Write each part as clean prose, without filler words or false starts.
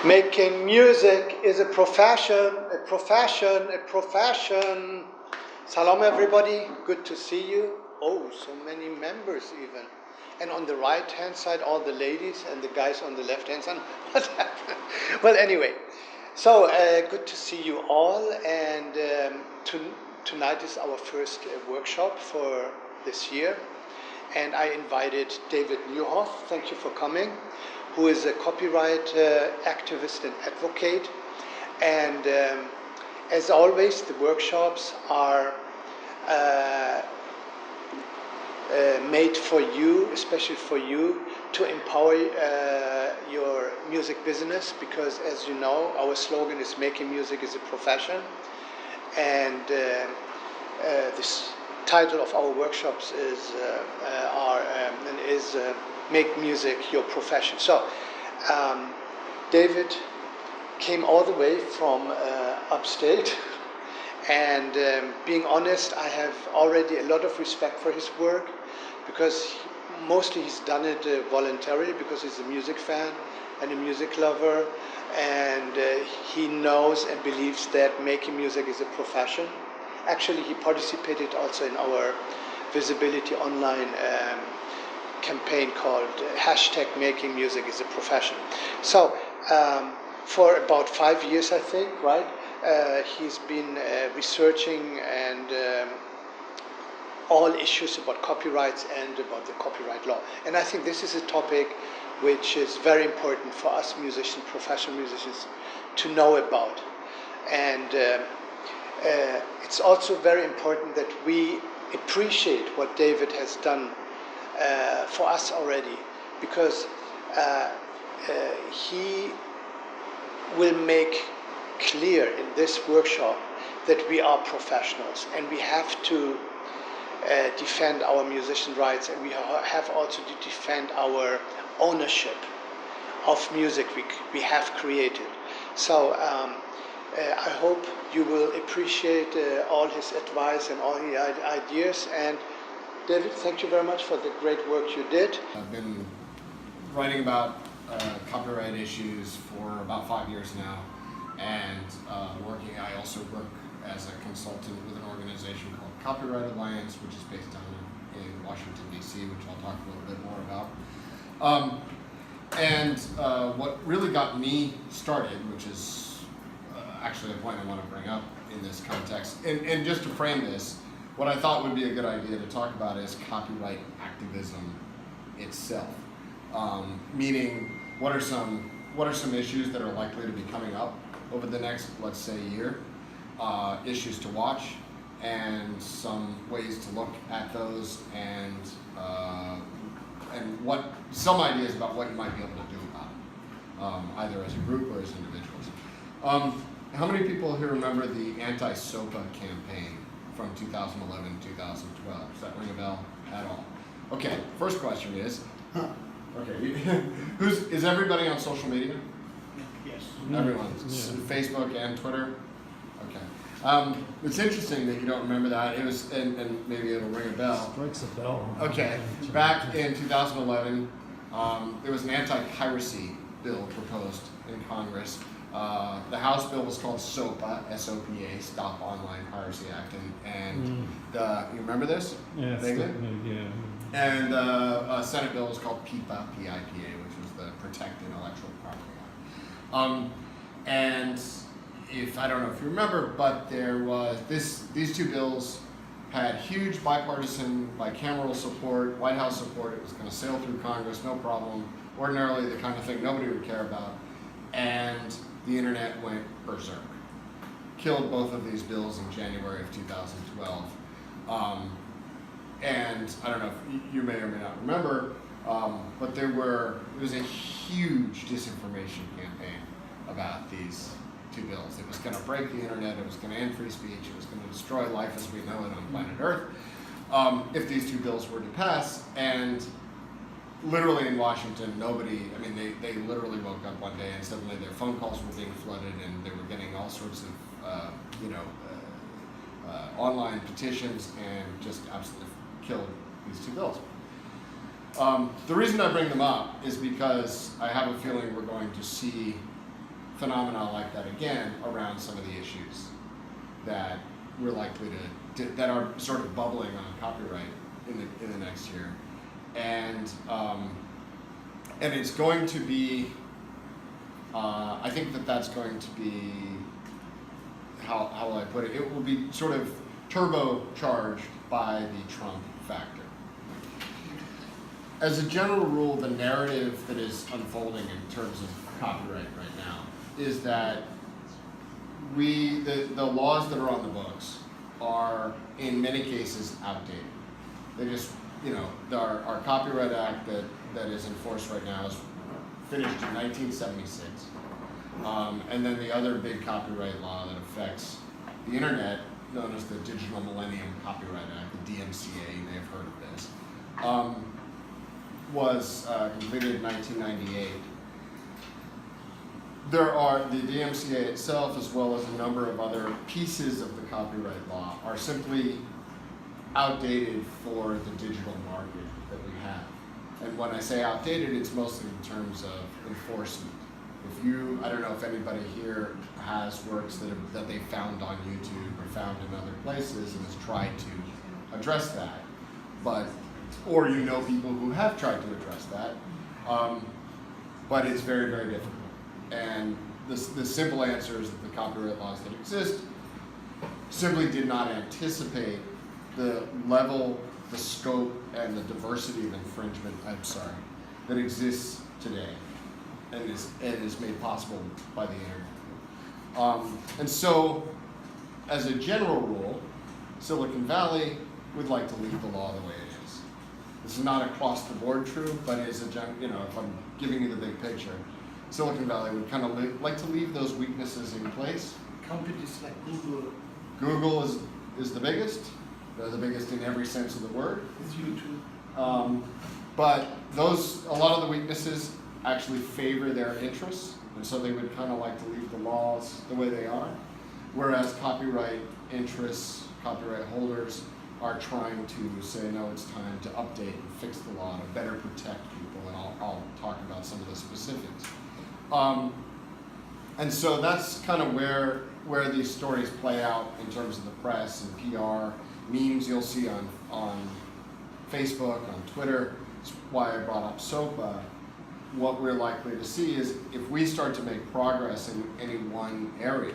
Making music is a profession, a profession, a profession. Salam everybody, good to see you. Oh, so many members even. And on the right hand side, all the ladies, and the guys on the left hand side. What happened? Well, anyway, so good to see you all. And tonight is our first workshop for this year. And I invited David Newhoff, thank you for coming, who is a copyright activist and advocate. And as always, the workshops are made for you, especially for you, to empower your music business, because as you know, our slogan is making music is a profession. And this title of our workshops is Make Music Your Profession. So David came all the way from upstate, and being honest, I have already a lot of respect for his work, because mostly he's done it voluntarily, because he's a music fan and a music lover, and he knows and believes that making music is a profession. Actually, he participated also in our visibility online campaign called #Making Music is a Profession. So for about 5 years, I think, right? He's been researching and all issues about copyrights and about the copyright law. And I think this is a topic which is very important for us musicians, professional musicians, to know about. And it's also very important that we appreciate what David has done for us already, because he will make clear in this workshop that we are professionals, and we have to defend our musician rights, and we have also to defend our ownership of music we have created. So I hope you will appreciate all his advice and all his ideas. And David, thank you very much for the great work you did. I've been writing about copyright issues for about 5 years now, and I also work as a consultant with an organization called Copyright Alliance, which is based down in Washington, D.C., which I'll talk a little bit more about. What really got me started, which is actually a point I want to bring up in this context, and just to frame this, what I thought would be a good idea to talk about is copyright activism itself. Meaning, what are some issues that are likely to be coming up over the next, let's say, year, issues to watch, and some ways to look at those, and some ideas about what you might be able to do about it, either as a group or as individuals. How many people here remember the anti-SOPA campaign from 2011, 2012? Does that ring a bell at all? Okay, first question is, okay, is everybody on social media? Yes. Everyone, Facebook and Twitter? Okay. It's interesting that you don't remember that. It was, and maybe it'll ring a bell. Strikes a bell. Okay, back in 2011, there was an anti-piracy bill proposed in Congress. The House bill was called SOPA, S-O-P-A, Stop Online Piracy Act, and you remember this? Yeah, yeah. And the Senate bill was called PIPA, P-I-P-A, which was the Protect Intellectual Property Act. And if I don't know if you remember, but there was these two bills had huge bipartisan, bicameral support, White House support. It was going to sail through Congress, no problem. Ordinarily, the kind of thing nobody would care about. And the internet went berserk. Killed both of these bills in January of 2012. And I don't know if you may or may not remember, but it was a huge disinformation campaign about these two bills. It was going to break the internet, it was going to end free speech, it was going to destroy life as we know it on planet Earth if these two bills were to pass. And literally in Washington, they literally woke up one day and suddenly their phone calls were being flooded, and they were getting all sorts of online petitions, and just absolutely killed these two bills. The reason I bring them up is because I have a feeling we're going to see phenomena like that again around some of the issues that we're likely that are sort of bubbling on copyright in the next year, and it's going to be. I think that's going to be, how will I put it? It will be sort of turbocharged by the Trump factor. As a general rule, the narrative that is unfolding in terms of copyright right now is that the laws that are on the books are in many cases outdated. They just, our Copyright Act that is enforced right now is finished in 1976. And then the other big copyright law that affects the internet, known as the Digital Millennium Copyright Act, the DMCA, you may have heard of this, was completed in 1998. The DMCA itself, as well as a number of other pieces of the copyright law, are simply outdated for the digital market that we have. And when I say outdated, it's mostly in terms of enforcement. I don't know if anybody here has works that they found on YouTube or found in other places and has tried to address that, or people who have tried to address that, but it's very, very difficult. And the simple answer is that the copyright laws that exist simply did not anticipate the level, the scope, and the diversity of infringement, that exists today and is made possible by the internet. And so, as a general rule, Silicon Valley would like to leave the law the way it is. This is not across the board true, but is if I'm giving you the big picture, Silicon Valley would kind of like to leave those weaknesses in place. Companies like Google. Google is the biggest. They're the biggest in every sense of the word. It's YouTube. But a lot of the weaknesses actually favor their interests, and so they would kind of like to leave the laws the way they are, whereas copyright interests, copyright holders are trying to say, no, it's time to update and fix the law to better protect people, and I'll talk about some of the specifics. And so that's kind of where these stories play out in terms of the press and PR, memes you'll see on Facebook, on Twitter. That's why I brought up SOPA. What we're likely to see is if we start to make progress in any one area,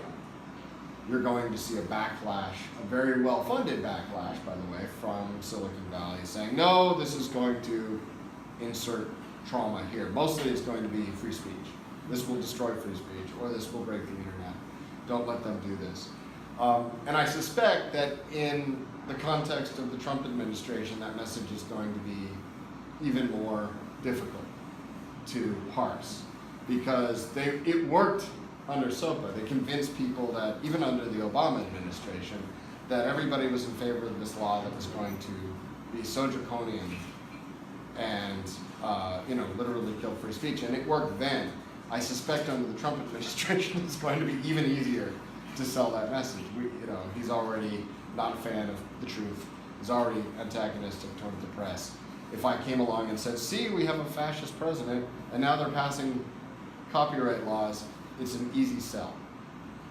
you're going to see a backlash, a very well-funded backlash, by the way, from Silicon Valley saying, no, this is going to insert trauma here. Mostly it's going to be free speech. This will destroy free speech, or this will break the internet. Don't let them do this. And I suspect that in the context of the Trump administration, that message is going to be even more difficult to parse, because it worked under SOPA. They convinced people that, even under the Obama administration, that everybody was in favor of this law that was going to be so draconian and literally kill free speech. And it worked then. I suspect under the Trump administration it's going to be even easier to sell that message. He's already not a fan of the truth. He's already antagonistic toward the press. If I came along and said, see, we have a fascist president, and now they're passing copyright laws, it's an easy sell.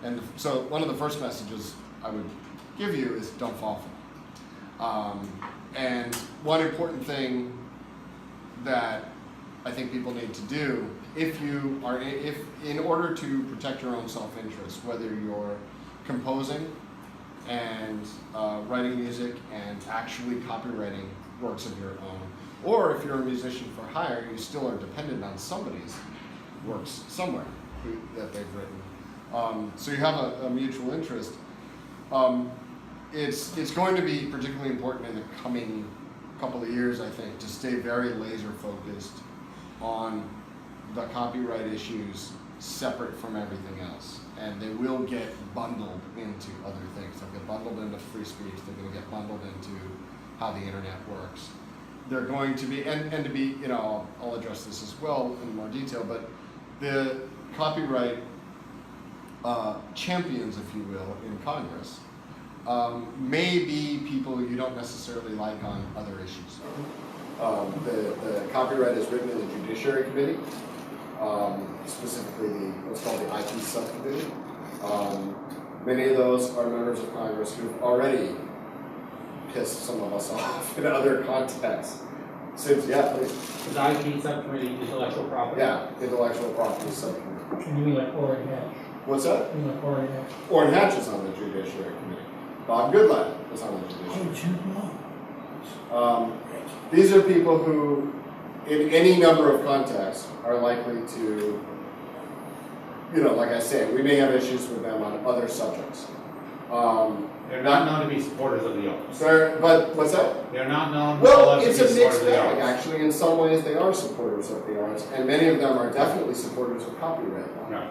And so one of the first messages I would give you is don't fall for it. And one important thing that I think people need to do, if in order to protect your own self-interest, whether you're composing and writing music and actually copywriting works of your own, or if you're a musician for hire, you still are dependent on somebody's works somewhere that they've written. So you have a mutual interest. It's going to be particularly important in the coming couple of years, I think, to stay very laser focused on the copyright issues separate from everything else. And they will get bundled into other things. They'll get bundled into free speech. They're going to get bundled into how the internet works. They're going to be, and to be, I'll address this as well in more detail, but the copyright champions, if you will, in Congress may be people you don't necessarily like on other issues. The copyright is written in the Judiciary Committee, specifically what's called the IP subcommittee. Many of those are members of Congress who've already pissed some of us off in other contexts. Since, yeah, please. The IP subcommittee, intellectual property. Yeah, intellectual property subcommittee. And you mean like Orrin Hatch? What's that? You mean like Orrin Hatch? Orrin Hatch is on the Judiciary Committee. Bob Goodlatte is on the Judiciary Committee. These are people who, in any number of contexts, are likely to, like I say, we may have issues with them on other subjects. They're not known to be supporters of the arts. But what's that? They're not known Well, to be it's a supporters mixed of the bag, arts. actually. In some ways, they are supporters of the arts, and many of them are definitely supporters of copyright law. Right.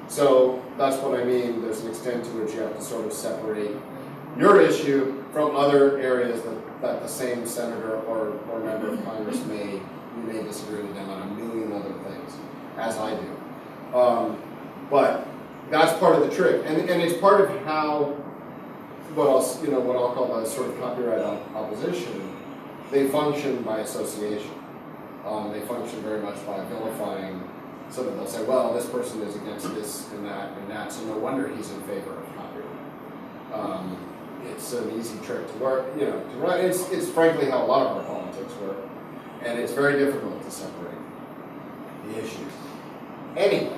So that's what I mean. There's an extent to which you have to sort of separate your issue from other areas that the same senator or member of Congress you may disagree with them on a million other things, as I do. But that's part of the trick, and it's part of how what I'll call the sort of copyright opposition. They function by association. They function very much by vilifying. So that they'll say, well, this person is against this and that, so no wonder he's in favor of copyright. It's an easy trick to work, to run. It's frankly how a lot of our politics work, and it's very difficult to separate the issues. Anyway,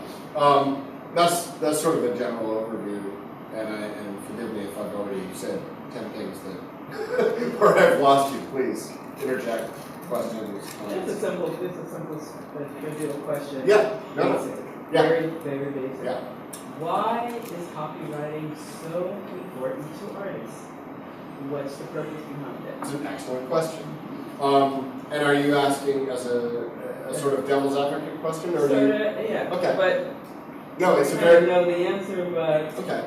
that's sort of a general overview, and forgive me if I've already said 10 things that, or I've lost you. Please interject. Questions? It's a simple trivial question. Yeah. No. Basic. Yeah. Very, very basic. Yeah. Why is copywriting so important to artists? What's the purpose behind it? It's an excellent question. And are you asking as a sort of devil's advocate question, or yeah. Okay. But no, it's a I very know the answer, but okay.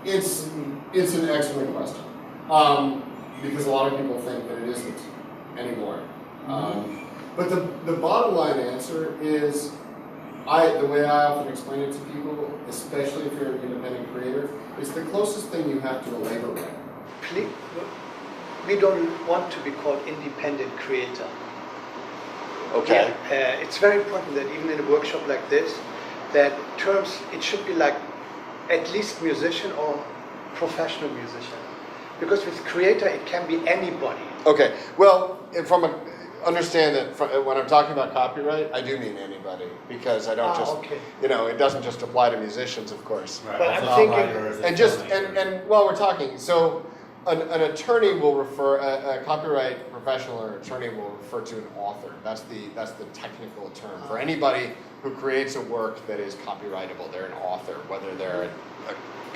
It's It's an excellent question because a lot of people think that it isn't anymore. But the bottom line answer is, the way I often explain it to people, especially if you're an independent creator, is the closest thing you have to a labor right. We don't want to be called independent creator. Okay. It's very important that even in a workshop like this, that terms, it should be like at least musician or professional musician. Because with creator, it can be anybody. Okay. Well, understand that when I'm talking about copyright, I do mean anybody, because I don't it doesn't just apply to musicians, of course. Right. But I'm thinking, and while we're talking, so an attorney will refer, a copyright professional or attorney will refer to an author. That's the technical term for anybody who creates a work that is copyrightable. They're an author, whether they're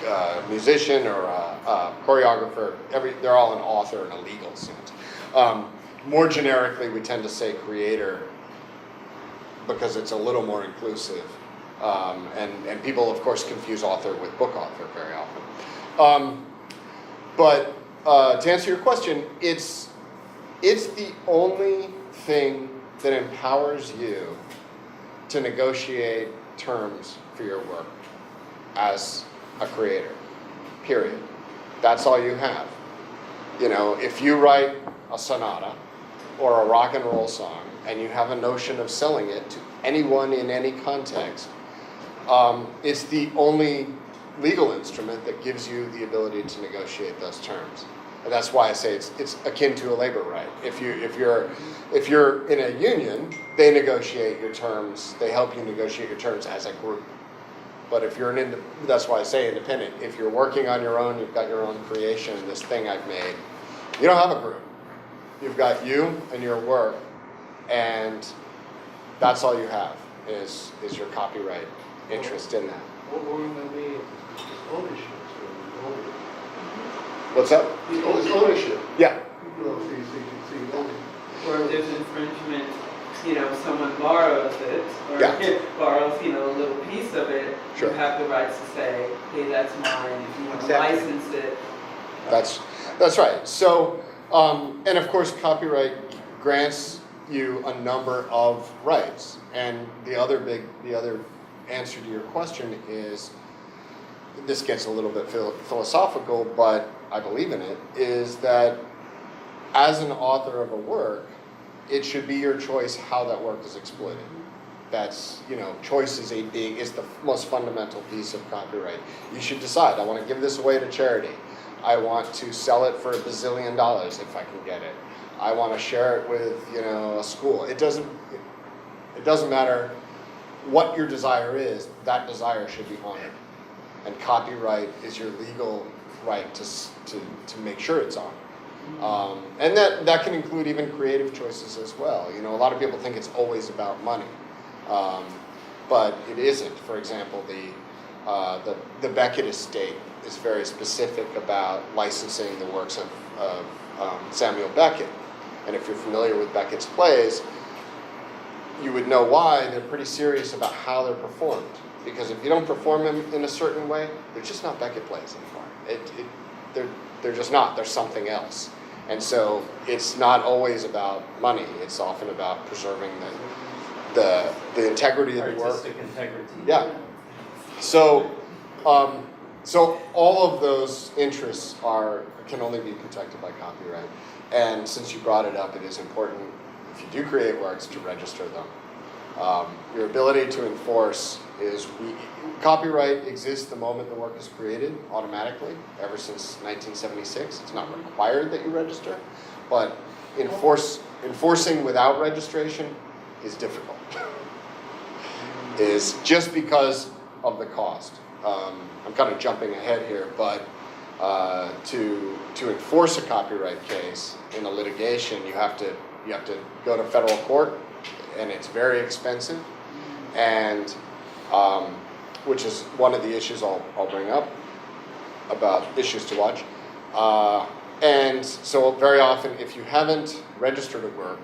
a musician or a choreographer. They're all an author in a legal sense. More generically, we tend to say creator because it's a little more inclusive. And people, of course, confuse author with book author very often. But to answer your question, it's the only thing that empowers you to negotiate terms for your work as a creator, period. That's all you have. If you write a sonata or a rock and roll song and you have a notion of selling it to anyone in any context, it's the only legal instrument that gives you the ability to negotiate those terms. And that's why I say it's akin to a labor right. If you're in a union, they negotiate your terms. They help you negotiate your terms as a group. But if you're that's why I say independent. If you're working on your own, you've got your own creation, this thing I've made, you don't have a group. You've got you and your work, and that's all you have is your copyright interest in that. Or maybe ownership. What's that? It's ownership. Yeah. Or if there's infringement, someone borrows it, or borrows, a little piece of it, Sure. you have the rights to say, hey, that's mine, if you want to Exactly. license it. That's right. So, and of course, copyright grants you a number of rights. And the other answer to your question is, this gets a little bit philosophical, but I believe in it, is that as an author of a work, it should be your choice how that work is exploited. That's, choice is the most fundamental piece of copyright. You should decide, I want to give this away to charity. I want to sell it for $1 bazillion if I can get it. I want to share it with, a school. It doesn't matter what your desire is, that desire should be honored. And copyright is your legal right to make sure it's honored. And that can include even creative choices as well. A lot of people think it's always about money. But it isn't. For example, the Beckett estate is very specific about licensing the works of Samuel Beckett. And if you're familiar with Beckett's plays, you would know why they're pretty serious about how they're performed. Because if you don't perform them in a certain way, they're just not Beckett plays anymore. They're just not. They're something else. And so it's not always about money. It's often about preserving the integrity of the work. Artistic integrity. Yeah. So all of those interests can only be protected by copyright. And since you brought it up, it is important, if you do create works, to register them. Your ability to enforce copyright exists the moment the work is created automatically, ever since 1976. It's not required that you register, but enforcing without registration is difficult. Is just because of the cost. I'm kind of jumping ahead here, but to enforce a copyright case in a litigation, you have to go to federal court, and it's very expensive, and which is one of the issues I'll bring up about issues to watch. And so very often, if you haven't registered a work,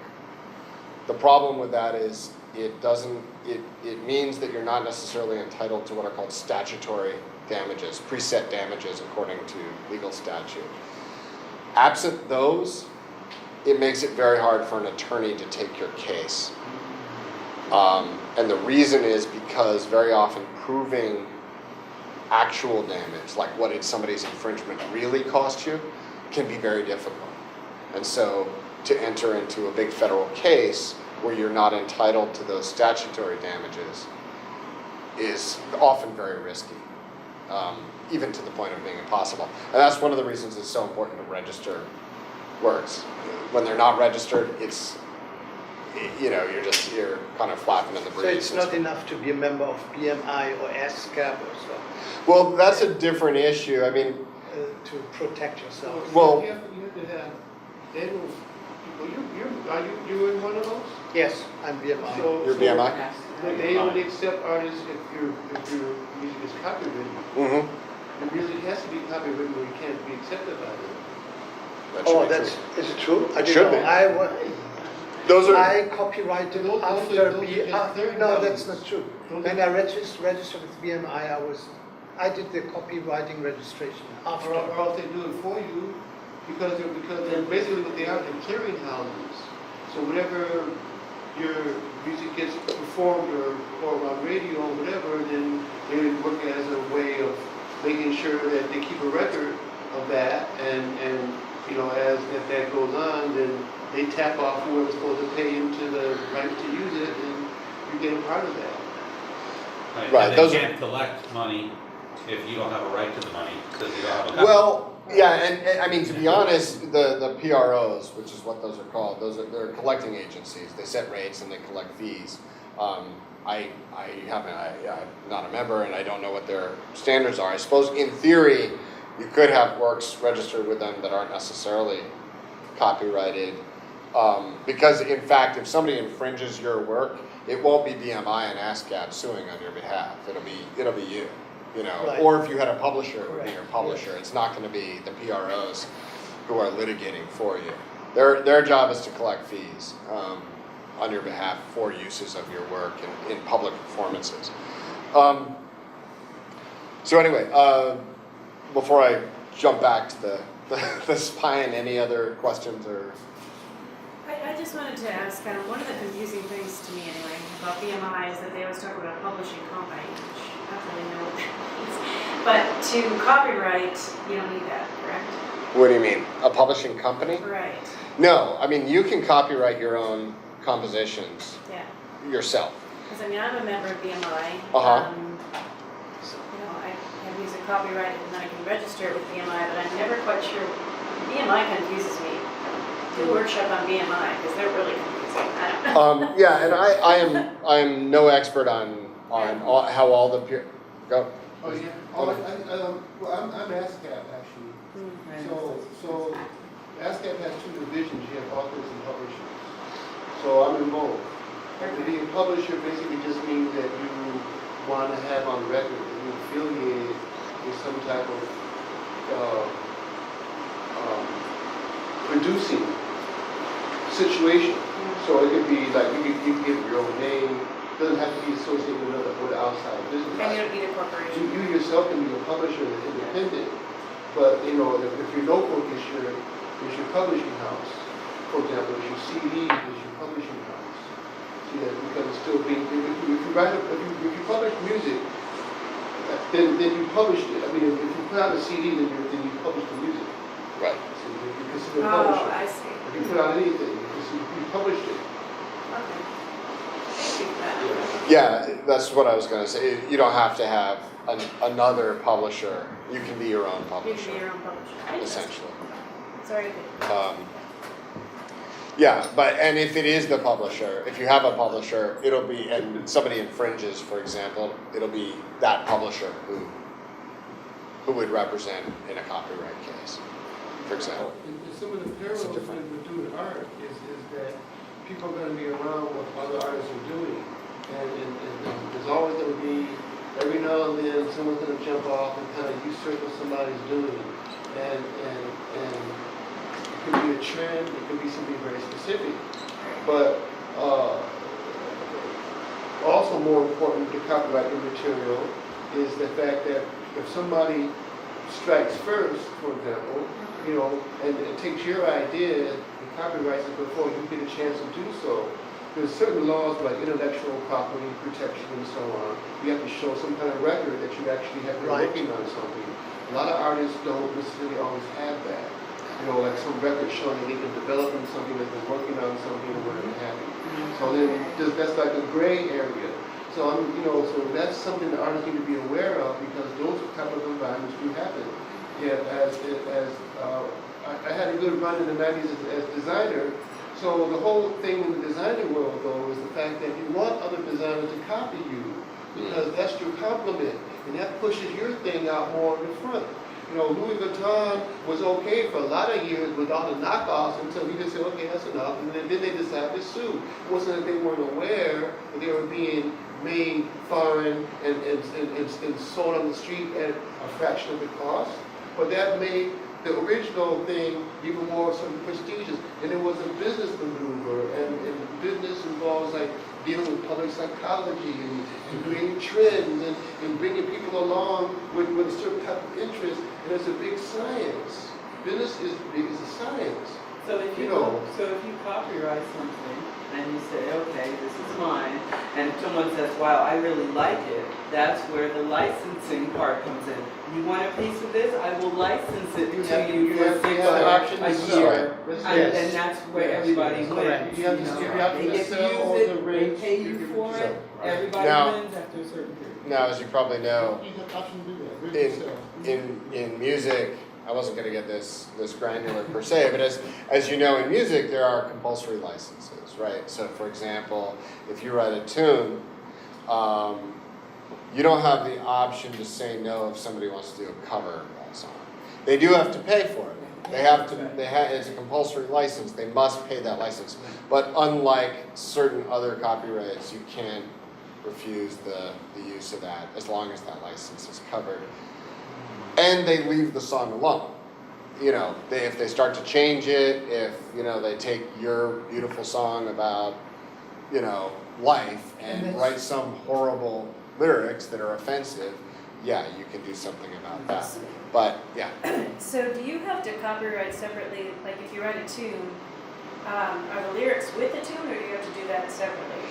the problem with that is it means that you're not necessarily entitled to what are called statutory damages, preset damages according to legal statute. Absent those, it makes it very hard for an attorney to take your case. And the reason is because very often proving actual damage, like what did somebody's infringement really cost you, can be very difficult. And so to enter into a big federal case where you're not entitled to those statutory damages is often very risky, even to the point of being impossible. And that's one of the reasons it's so important to register works. When they're not registered, it's, you're kind of flapping in the breeze. So it's not enough to be a member of BMI or ASCAP or so Well, that's a different issue. I mean, to protect yourself. well, You have to have, they don't, are you in one of those? Yes, I'm BMI. your BMI? They only accept artists if your music is copywritten. Mm-hmm. The music has to be copywritten or you can't be accepted by them. That should Oh, be that's, true. is it true? I It didn't should know. be. Those are. I copyrighted Those are after just third no, parties. that's not true. Those When are- I registered with BMI, I did the copywriting registration after. Or else they do it for you because they're basically what they are, they're clearinghouses. So whenever your music gets performed or on radio or whatever, then they work as a way of making sure that they keep a record of that, and as if that goes on, then they tap off whoever's supposed to pay into the right to use it, and you get a part of that. Right, And those they are- can't collect money if you don't have a right to the money, because you don't have a copy. Well, yeah, and I mean, to be honest, the PROs, which is what those are called, they're collecting agencies. They set rates and they collect fees. I'm not a member and I don't know what their standards are. I suppose in theory, you could have works registered with them that aren't necessarily copyrighted. Because in fact, if somebody infringes your work, it won't be BMI and ASCAP suing on your behalf. It'll be you. Right. Or if you had a publisher, it would be your Correct. publisher. It's not going to be the PROs who are litigating for you. Their job is to collect fees on your behalf for uses of your work in public performances. So anyway, before I jump back to the spine, any other questions or? I just wanted to ask, one of the confusing things to me anyway about BMI is that they always talk about a publishing company, which I don't really know what that means. But to copyright, you don't need that, correct? What do you mean? A publishing company? Right, No, I mean, you can copyright your own compositions yeah. yourself. Because I mean, I'm a member of BMI. Uh-huh. You know, I have music copyrighted and then I can register it with BMI, but I'm never quite sure. BMI confuses me. Do a workshop on BMI because they're really confusing. I don't know. Yeah, and I am no expert on how all the go. Oh, yeah. Well, I'm ASCAP actually. So ASCAP has two divisions. You have authors and publishers. So I'm involved. Being a publisher basically just means that you want to have on record that you're affiliated with some type of producing situation. So it could be like you can give your own name. It doesn't have to be associated with outside business. And you don't need a corporation. You yourself can be a publisher that's independent, but if your notebook is your publishing house, for example, if your CD is your publishing house, see that because it's still being if you publish music, then you published it. I mean, if you put out a CD, then you publish the music. Right. So you consider a publisher. I see. If you put out anything, you published it. Okay. Thank you for that. Yeah, that's what I was going to say. You don't have to have another publisher. You can be your own You publisher, can be your own publisher. essentially. Sorry. Yeah, and if it is the publisher, if you have a publisher, it'll be, and somebody infringes, for example, it'll be that publisher who would represent in a copyright case, for example. And some of the parallels with doing art is that people are going to be around what other artists are doing. And there's always going to be, every now and then, someone's going to jump off and kind of usurp what somebody's doing. And it could be a trend, it could be something very specific. But also more important to copyright your material is the fact that if somebody strikes first, for example, and it takes your idea and copyrights it before you get a chance to do so. There's certain laws like intellectual property protection and so on. You have to show some kind of record that you actually have been working on something. A lot of artists don't necessarily always have that. Like some record showing that they've been developing something, they've been working on something, or whatever have you. So then that's like a gray area. So so that's something that artists need to be aware of because those type of environments do happen. Yeah, I had a good run in the 90s as designer. So the whole thing in the designing world, though, is the fact that you want other designers to copy you because that's your compliment, and that pushes your thing out more in the front. Louis Vuitton was okay for a lot of years with all the knockoffs until he just said, okay, that's enough, and then they decided to sue. It wasn't that they weren't aware that they were being made foreign and sold on the street at a fraction of the cost, but that made the original thing even more sort of prestigious. And it was a business maneuver, and business involves like dealing with public psychology and creating trends and bringing people along with a certain type of interest. And it's a big science. Business is a science. So if you copyright something and you say, okay, this is mine, and someone says, wow, I really like it, that's where the licensing part comes in. You want a piece of this? I will license it to you for a year. And that's where everybody wins. You have to They get to use it, they pay you for it, everybody wins after a certain period. Now, as you probably know, You have the option to do that. in music, I wasn't going to get this granular per se, but as you know, in music there are compulsory licenses, right? So, for example, if you write a tune, you don't have the option to say no if somebody wants to do a cover of that song. They do have to pay for it. It's a compulsory license. They must pay that license. But unlike certain other copyrights, you can't refuse the use of that as long as that license is covered. And they leave the song alone. If they start to change it, if they take your beautiful song about life and write some horrible lyrics that are offensive, yeah, you can do something about that. But yeah. So do you have to copyright separately? Like if you write a tune, are the lyrics with the tune, or do you have to do that separately?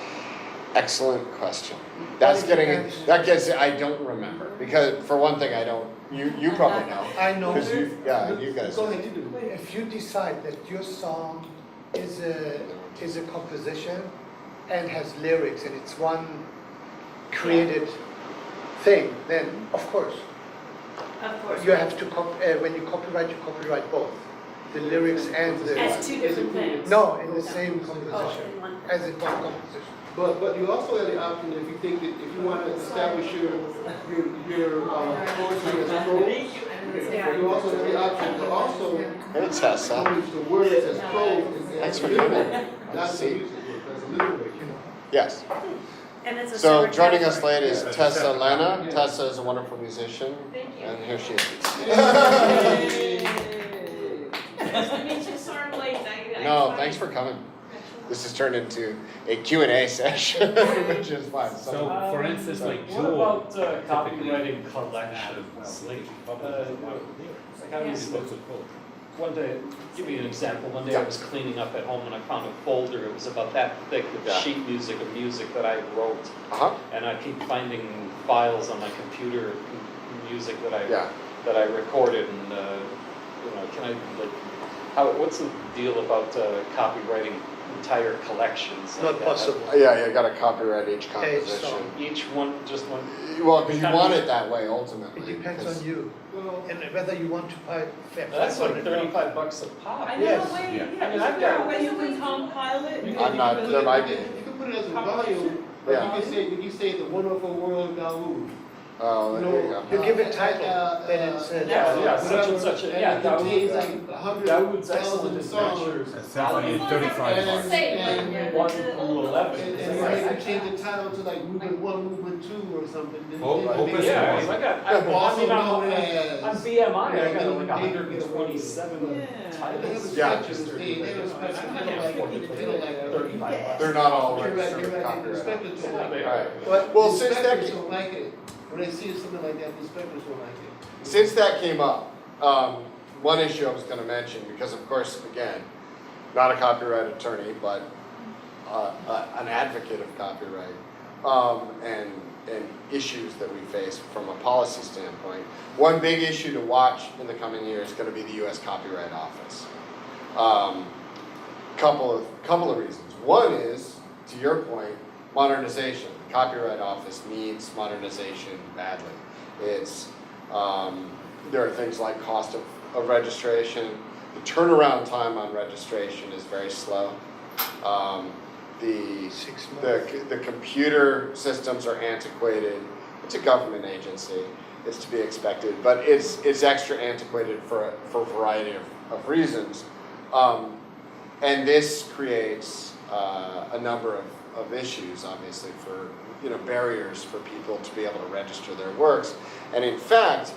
Excellent question. That gets, I don't remember, because for one thing, I don't, you probably know. I know. Because you guys. Go ahead, you do. If you decide that your song is a composition and has lyrics and it's one created thing, then of course Of course. you have to when you copyright both the lyrics and the As two different things. no in the same Oh, composition in one. as in one composition. But you also have the option if you think that if you want to establish your poetry as prose, Yeah. you also have the option to also Hey, Tessa. use the words as prose. Thanks for coming. Not the music book, as a literary. Yes. And it's a So separate joining us category. late is Tessa Lena. Yeah. Tessa is a wonderful musician, Thank you. and here she is. Nice to meet you, sorry I'm late. No, thanks for coming. This has turned into a Q&A session, which is fine. So, for instance, like What Jewel. about copywriting collections? Like how do you dispose of poetry? One day, give me an example. One day I was cleaning up at home and I found a folder. It was about that thick of Yeah. sheet music of music that I wrote. Uh-huh. And I keep finding files on my computer, music that Yeah. I recorded, and can I what's the deal about copywriting entire collections? like Not that? possible. Yeah, you got to copyright each composition. song. Each one, just one. Well, because you want it that way ultimately. It depends because- on you Well, and whether you want to pay That's like 500 $35 a pop. I know, Yes. wait, Yeah. yeah, I mean, is I've there a got- way you can compile it? I'm not, there might be. You can put it as a volume, but Yeah. you can say the wonderful world of Dawood. Oh, there you go. You give it title, then it's Yeah, such and such a, yeah, And it contains Dawood, like 100,000 Dawood's excellent songs. adventures. That's definitely And- 35 bucks. and- One through 11. And maybe change the title to like movement 1, movement 2 or something. Then- Oh, then Opus maybe- Yeah, I got, Also known on as. BMI, I got Yeah, like 127 Yeah. They have titles. Yeah. inspectors, they have inspectors, I they can't like, afford to they pay don't like like. 35 They're not all You're right, registered you're with right, the copyright. inspectors don't like it. Right. Well, The since that inspectors don't like it. When they see something like that, the inspectors don't like it. Since that came up, one issue I was going to mention, because of course, again, not a copyright attorney, but an advocate of copyright, and issues that we face from a policy standpoint. One big issue to watch in the coming year is going to be the U.S. Copyright Office. Couple of reasons. One is, to your point, modernization. The Copyright Office needs modernization badly. It's there are things like cost of registration. The turnaround time on registration is very slow. The 6 months. the computer systems are antiquated. It's a government agency. It's to be expected, but it's extra antiquated for a variety of reasons. And this creates a number of issues, obviously, for barriers for people to be able to register their works. And in fact,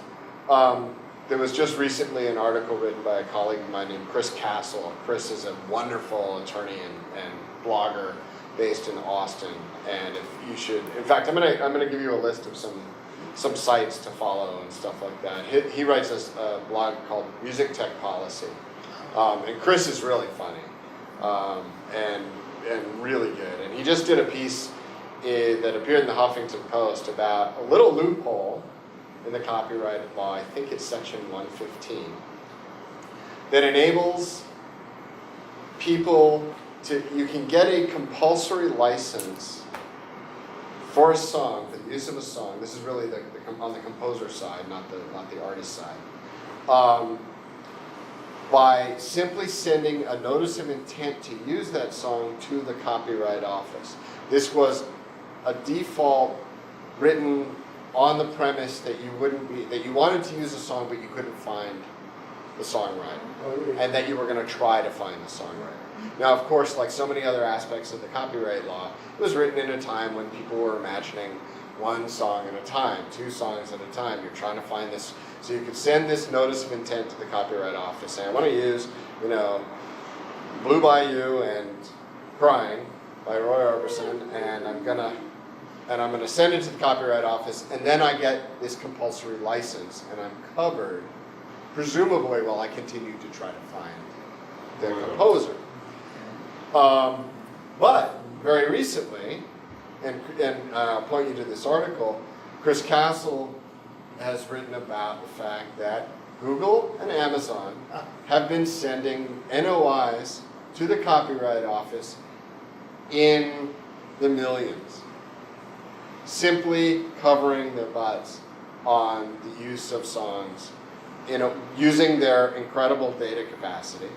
there was just recently an article written by a colleague of mine named Chris Castle. Chris is a wonderful attorney and blogger based in Austin. And if you should, in fact, I'm gonna give you a list of some sites to follow and stuff like that. He writes a blog called Music Tech Policy, and Chris is really funny and really good. And he just did a piece that appeared in the Huffington Post about a little loophole in the copyright law. I think it's section 115 that enables people you can get a compulsory license for a song, for the use of a song. This is really on the composer side, not the artist side. By simply sending a notice of intent to use that song to the Copyright Office. This was a default written on the premise that you wanted to use a song but you couldn't find the songwriter, and that you were going to try to find the songwriter. Now, of course, like so many other aspects of the copyright law, it was written in a time when people were imagining one song at a time, 2 songs at a time. You're trying to find this, so you could send this notice of intent to the Copyright Office saying, I want to use, Blue Bayou and Crying by Roy Orbison, and I'm gonna send it to the Copyright Office, and then I get this compulsory license, and I'm covered, presumably while I continue to try to find the composer. But very recently, and point you to this article, Chris Castle has written about the fact that Google and Amazon have been sending NOIs to the Copyright Office in the millions, simply covering their butts on the use of songs, using their incredible data capacity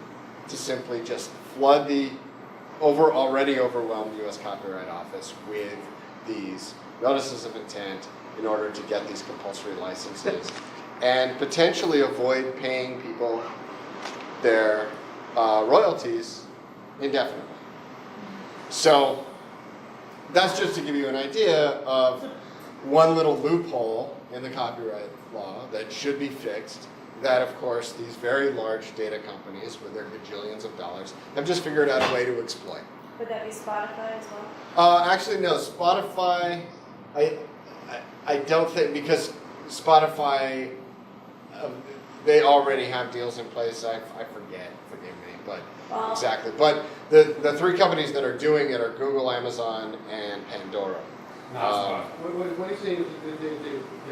to simply just flood the already overwhelmed U.S. Copyright Office with these notices of intent in order to get these compulsory licenses and potentially avoid paying people their royalties indefinitely. So that's just to give you an idea of one little loophole in the copyright law that should be fixed, that of course these very large data companies with their gajillions of dollars have just figured out a way to exploit. Would that be Spotify as well? Actually no, Spotify, I don't think, because Spotify, they already have deals in place. I forget, forgive me, but exactly. But the three companies that are doing it are Google, Amazon, and Pandora. What do you say?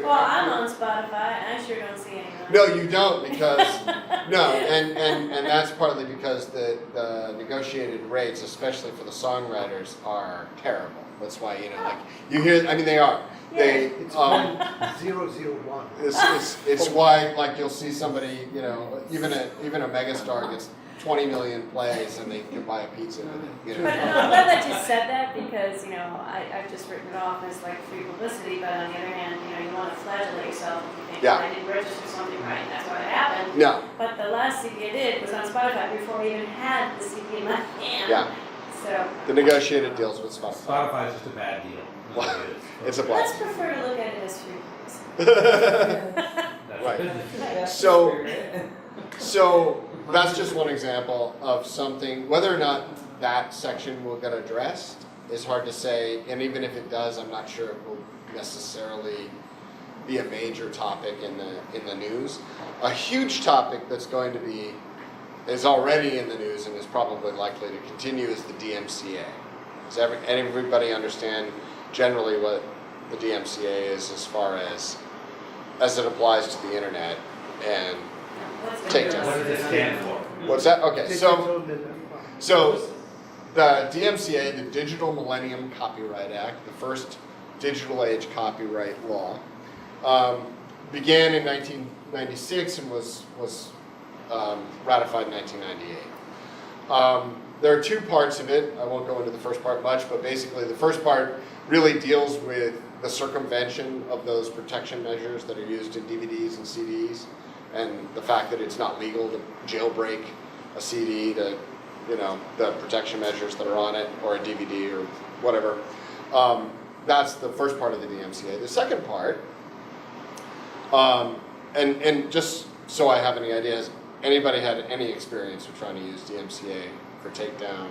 Well, I'm on Spotify, and I sure don't see anyone. No, you don't, because no, and that's partly because the negotiated rates, especially for the songwriters, are terrible. That's why, like you hear. I mean, they are. They It's 001. It's why, like, you'll see somebody, even a megastar gets 20 million plays and they can buy a pizza with it. But I'm glad that you said that, because I've just written it off as like free publicity. But on the other hand, you want to flagellate yourself if you think, Yeah. I didn't register something right, that's why it happened. No. But the last CD I did was on Spotify before I even had the CD in my hand. Yeah. So The negotiated deals with Spotify. Spotify is just a bad deal. It's a let's black. prefer to look at it as free publicity. Right. So that's just one example of something. Whether or not that section will get addressed is hard to say, and even if it does, I'm not sure it will necessarily be a major topic in the news. A huge topic that's going to is already in the news and is probably likely to continue is the DMCA. Does everybody understand generally what the DMCA is as far as it applies to the internet and takedown? What does it stand for? What's that? Okay, so the DMCA, the Digital Millennium Copyright Act, the first digital age copyright law, began in 1996 and was ratified in 1998. There are two parts of it. I won't go into the first part much, but basically the first part really deals with the circumvention of those protection measures that are used in DVDs and CDs, and the fact that it's not legal to jailbreak a CD to, the protection measures that are on it, or a DVD or whatever. That's the first part of the DMCA. The second part, and just so I have any ideas, anybody had any experience with trying to use DMCA for takedown?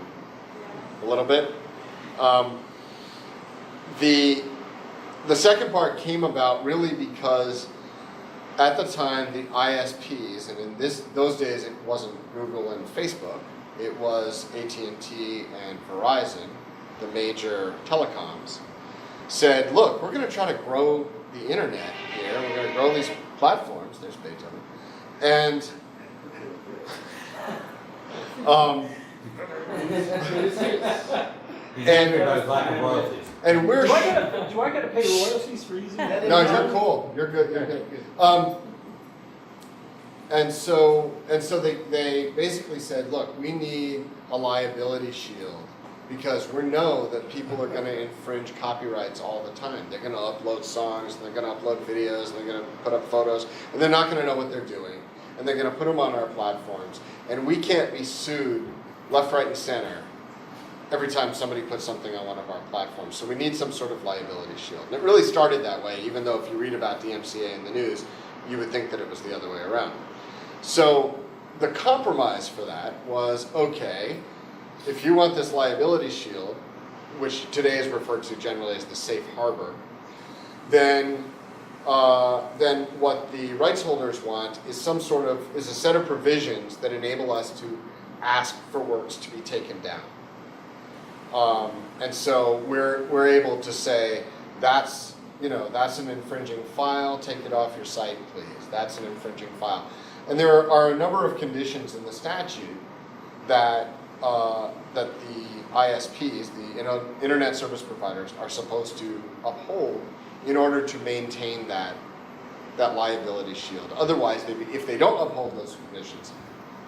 A little bit. The second part came about really because at the time the ISPs, and in those days it wasn't Google and Facebook, it was AT&T and Verizon, the major telecoms, said, look, we're going to try to grow the internet here, we're going to grow these platforms, there's Beethoven, and and we're do I gotta pay royalties for using that? No, you're cool. You're good. You're good. And so they basically said, look, we need a liability shield because we know that people are going to infringe copyrights all the time. They're going to upload songs, and they're going to upload videos, and they're going to put up photos, and they're not going to know what they're doing, and they're going to put them on our platforms, and we can't be sued left, right, and center every time somebody puts something on one of our platforms. So we need some sort of liability shield. And it really started that way, even though if you read about DMCA in the news, you would think that it was the other way around. So the compromise for that was, okay, if you want this liability shield, which today is referred to generally as the safe harbor, then what the rights holders want is a set of provisions that enable us to ask for works to be taken down. And so we're able to say that's an infringing file. Take it off your site, please. That's an infringing file. And there are a number of conditions in the statute that the ISPs, the internet service providers, are supposed to uphold in order to maintain that liability shield. Otherwise, if they don't uphold those conditions,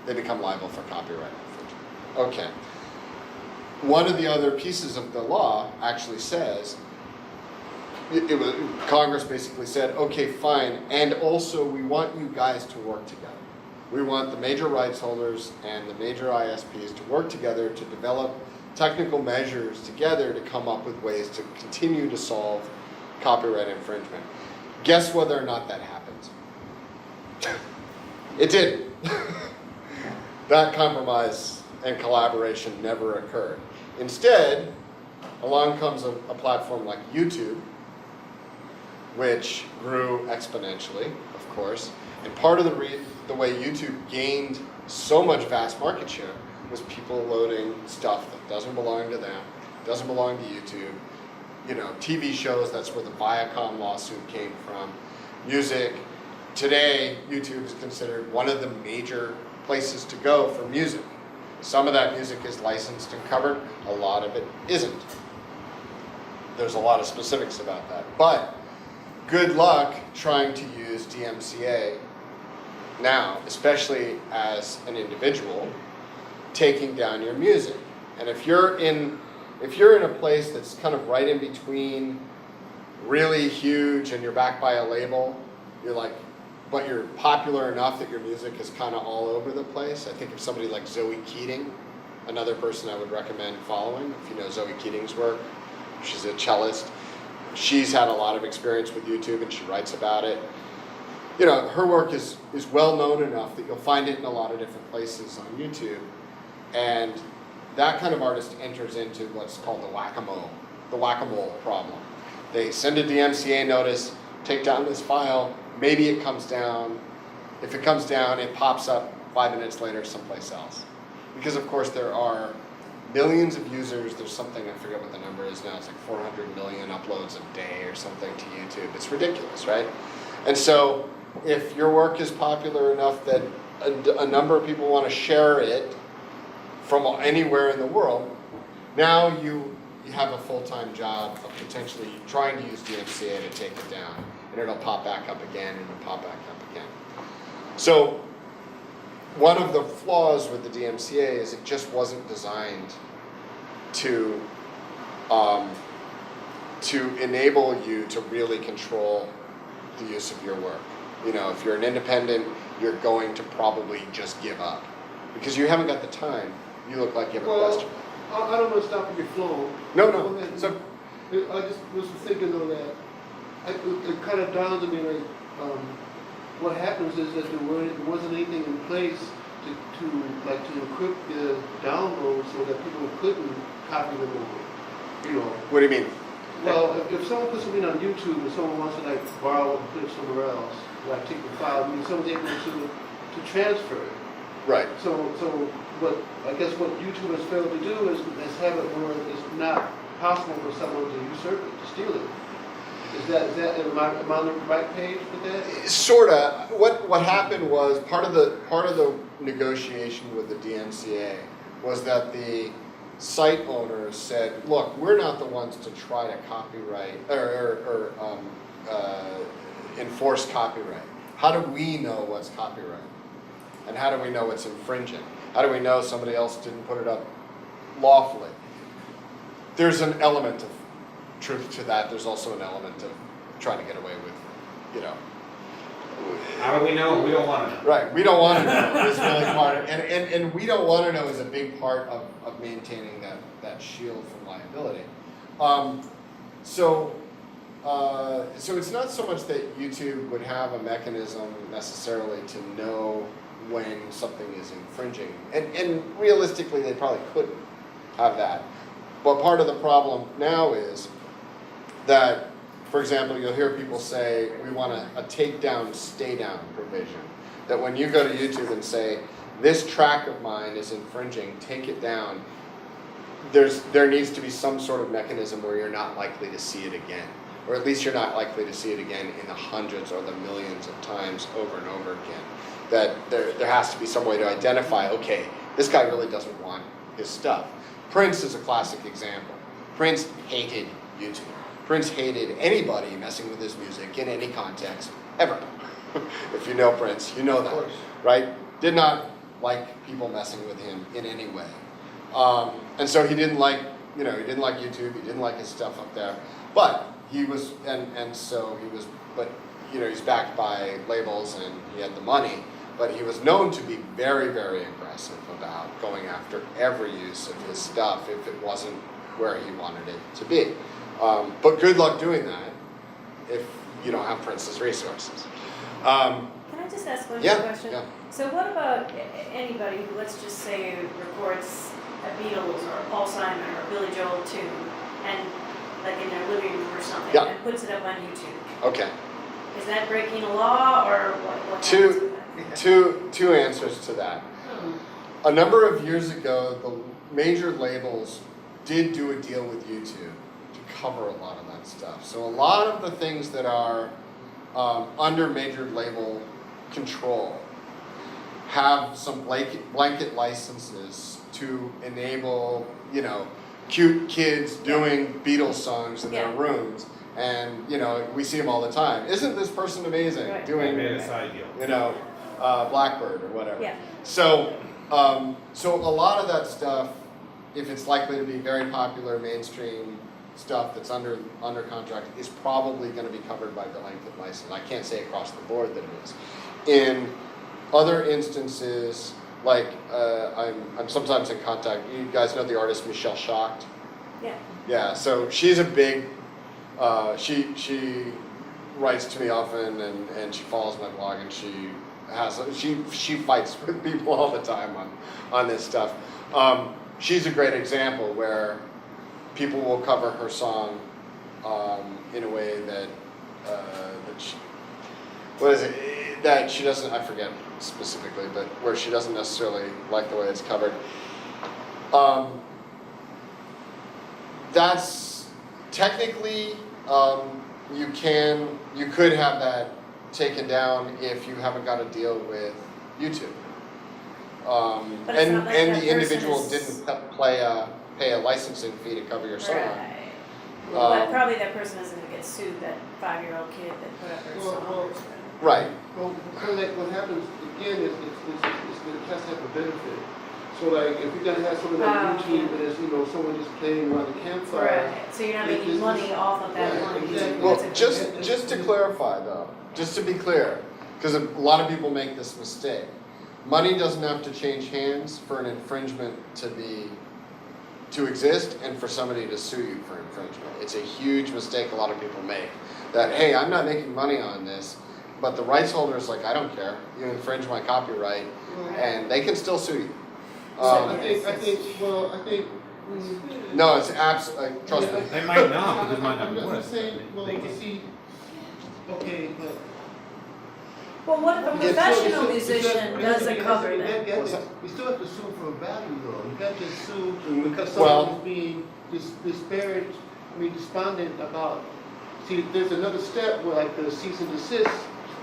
they become liable for copyright infringement. Okay. One of the other pieces of the law actually says, Congress basically said, okay, fine, and also we want you guys to work together. We want the major rights holders and the major ISPs to work together to develop technical measures together to come up with ways to continue to solve copyright infringement. Guess whether or not that happens? It didn't. That compromise and collaboration never occurred. Instead, along comes a platform like YouTube, which grew exponentially, of course. And part of the way YouTube gained so much vast market share was people loading stuff that doesn't belong to them, doesn't belong to YouTube. TV shows, that's where the Viacom lawsuit came from. Music. Today, YouTube is considered one of the major places to go for music. Some of that music is licensed and covered, a lot of it isn't. There's a lot of specifics about that. But good luck trying to use DMCA now, especially as an individual, taking down your music. And if you're in a place that's kind of right in between really huge and you're backed by a label, but you're popular enough that your music is kind of all over the place. I think of somebody like Zoe Keating, another person I would recommend following, if you know Zoe Keating's work. She's a cellist. She's had a lot of experience with YouTube and she writes about it. Her work is well known enough that you'll find it in a lot of different places on YouTube. And that kind of artist enters into what's called the whack-a-mole problem. They send a DMCA notice, take down this file, maybe it comes down. If it comes down, it pops up 5 minutes later someplace else. Because of course there are millions of users. There's something, I forget what the number is now, it's like 400 million uploads a day or something to YouTube. It's ridiculous, right? And so if your work is popular enough that a number of people want to share it from anywhere in the world, now you have a full-time job of potentially trying to use DMCA to take it down. And it'll pop back up again, and it'll pop back up again. So one of the flaws with the DMCA is it just wasn't designed to enable you to really control the use of your work. If you're an independent, you're going to probably just give up. Because you haven't got the time. You look like you have a question. I don't want to stop your flow. No. So, I just was thinking though that it kind of dawned on me what happens is that there wasn't anything in place to encrypt the downloads so that people couldn't copy them over. What do you mean? Well, if someone puts something on YouTube and someone wants to borrow it and put it somewhere else, take the file, someone's able to transfer it. Right. But I guess what YouTube has failed to do is have it where it's not possible for someone to usurp it, to steal it. Am I on the right page with that? Sorta. What happened was part of the negotiation with the DMCA was that the site owners said, look, we're not the ones to try to copyright or enforce copyright. How do we know what's copyright? And how do we know it's infringing? How do we know somebody else didn't put it up lawfully? There's an element of truth to that. There's also an element of trying to get away with, How do we know? We don't want to know. Right, we don't want to know is really part of, and we don't want to know is a big part of maintaining that shield from liability. So it's not so much that YouTube would have a mechanism necessarily to know when something is infringing, and realistically they probably couldn't have that. But part of the problem now is that, for example, you'll hear people say, we want a takedown, stay down provision. That when you go to YouTube and say, this track of mine is infringing, take it down, there needs to be some sort of mechanism where you're not likely to see it again, or at least you're not likely to see it again in the hundreds or the millions of times over and over again. That there has to be some way to identify, okay, this guy really doesn't want his stuff. Prince is a classic example. Prince hated YouTube. Prince hated anybody messing with his music in any context, ever. If you know Prince, you know that, right? Did not like people messing with him in any way. And so he didn't like, he didn't like YouTube, he didn't like his stuff up there. But he was, but he's backed by labels and he had the money. But he was known to be very, very aggressive about going after every use of his stuff if it wasn't where he wanted it to be. But good luck doing that if you don't have Prince's resources. Can I just ask one Yeah, question? yeah. So what about anybody who, let's just say, records a Beatles or a Paul Simon or a Billy Joel tune, and like in their living room or something, Yeah. and puts it up on YouTube? Okay. Is that breaking a law, or what happens with that? Two answers to that. A number of years ago, the major labels did do a deal with YouTube to cover a lot of that stuff. So a lot of the things that are under major label control have some blanket licenses to enable, cute kids doing Beatles songs in their rooms. And, we see them all the time. Isn't this person amazing? Right. Doing, Made a side deal. Blackbird or whatever. Yeah. So a lot of that stuff, if it's likely to be very popular mainstream stuff that's under contract, is probably going to be covered by blanket license. I can't say across the board that it is. In other instances, like I'm sometimes in contact. You guys know the artist Michelle Schacht? Yeah. Yeah. So she's a big. She writes to me often, and she follows my blog, and she fights with people all the time on this stuff. She's a great example where people will cover her song in a way that that she doesn't, I forget specifically, but where she doesn't necessarily like the way it's covered. That's technically, you could have that taken down if you haven't got a deal with YouTube. But it's not like and that the individual person didn't pay a licensing fee to cover your song. Right. But probably that person isn't going to get sued, that 5-year-old kid that put up her song. Right. Well, kind of like what happens again is it has to have a benefit. So like if you're gonna have something on YouTube that is someone just playing around the campfire. Right. So you're not making money off of that money. Exactly. Well, just to clarify though, just to be clear, because a lot of people make this mistake. Money doesn't have to change hands for an infringement to exist and for somebody to sue you for infringement. It's a huge mistake a lot of people make. That, hey, I'm not making money on this, but the rights holder is like, I don't care. You infringe my copyright, and they can still sue you. I think. No, it's absolutely, trust me. They might not, because it might not be I'm worth saying, it. well, They you can- see, okay, but. Well, what if a professional musician doesn't cover that? We still have to sue for value though. You can't just sue because Well- someone is being despondent about. See, there's another step where like the cease and desist